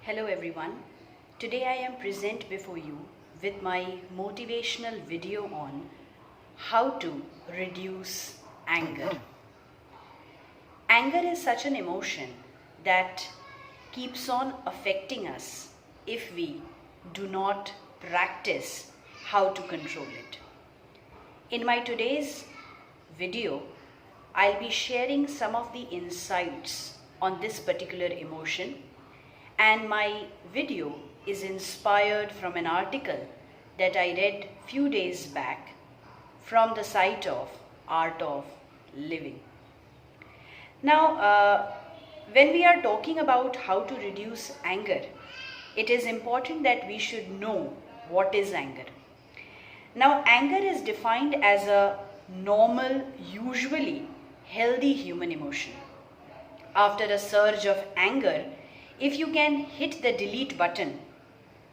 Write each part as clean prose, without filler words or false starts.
Hello everyone. Today I am present before you with my motivational video on how to reduce anger. Anger is such an emotion that keeps on affecting us if we do not practice how to control it. In my today's video, I'll be sharing some of the insights on this particular emotion, and my video is inspired from an article that I read few days back from the site of Art of Living. Now, when we are talking about how to reduce anger, it is important that we should know what is anger. Now, anger is defined as a normal, usually healthy human emotion. After a surge of anger, if you can hit the delete button,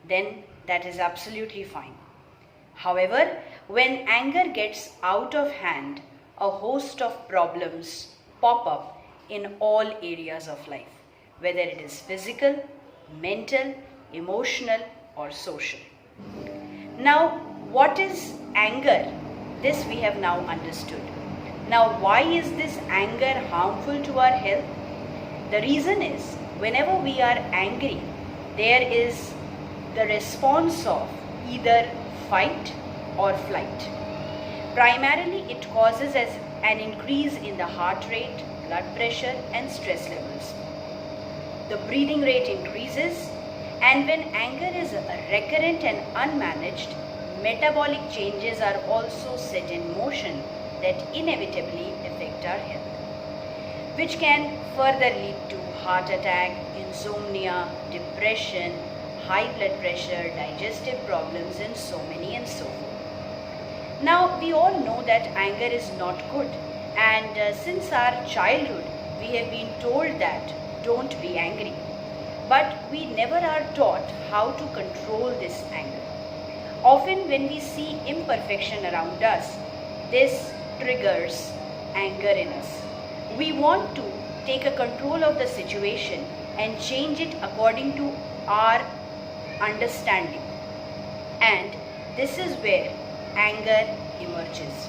then that is absolutely fine. However, when anger gets out of hand, a host of problems pop up in all areas of life, whether it is physical, mental, emotional, or social. Now, what is anger? This we have now understood. Now, why is this anger harmful to our health? The reason is, whenever we are angry, there is the response of either fight or flight. Primarily, it causes an increase in the heart rate, blood pressure, and stress levels. The breathing rate increases, and when anger is recurrent and unmanaged, metabolic changes are also set in motion that inevitably affect our health, which can further lead to heart attack, insomnia, depression, high blood pressure, digestive problems, and so forth. Now, we all know that anger is not good, and since our childhood, we have been told that don't be angry. But we never are taught how to control this anger. Often, when we see imperfection around us, this triggers anger in us. We want to take a control of the situation and change it according to our understanding. And this is where anger emerges.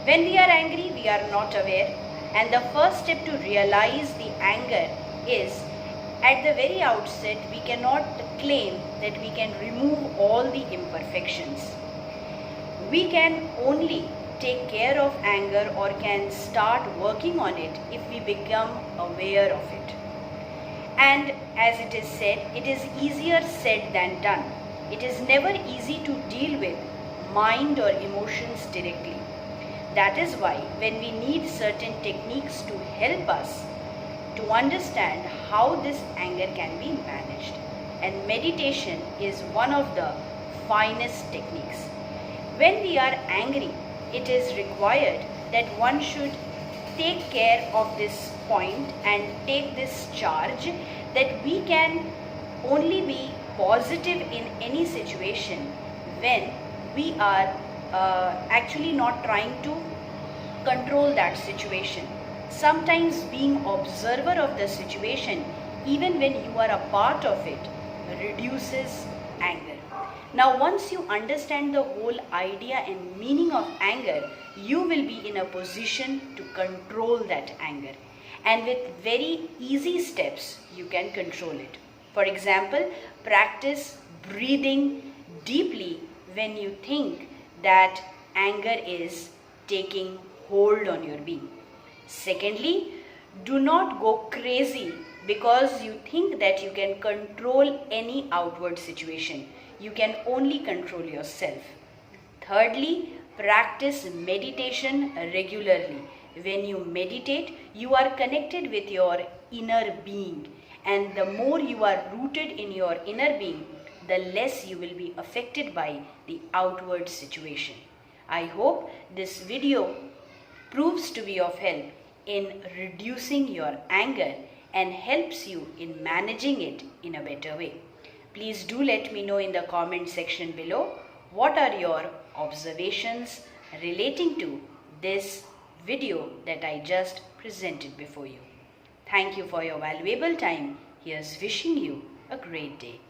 When we are angry, we are not aware, and the first step to realize the anger is, at the very outset, we cannot claim that we can remove all the imperfections. We can only take care of anger or can start working on it if we become aware of it. And as it is said, it is easier said than done. It is never easy to deal with mind or emotions directly. That is why when we need certain techniques to help us to understand how this anger can be managed, and meditation is one of the finest techniques. When we are angry, it is required that one should take care of this point and take this charge that we can only be positive in any situation when we are actually not trying to control that situation. Sometimes being observer of the situation, even when you are a part of it, reduces anger. Now, once you understand the whole idea and meaning of anger, you will be in a position to control that anger. And with very easy steps, you can control it. For example, practice breathing deeply when you think that anger is taking hold on your being. Secondly, do not go crazy because you think that you can control any outward situation. You can only control yourself. Thirdly, practice meditation regularly. When you meditate, you are connected with your inner being, and the more you are rooted in your inner being, the less you will be affected by the outward situation. I hope this video proves to be of help in reducing your anger and helps you in managing it in a better way. Please do let me know in the comment section below what are your observations relating to this video that I just presented before you. Thank you for your valuable time. Here's wishing you a great day.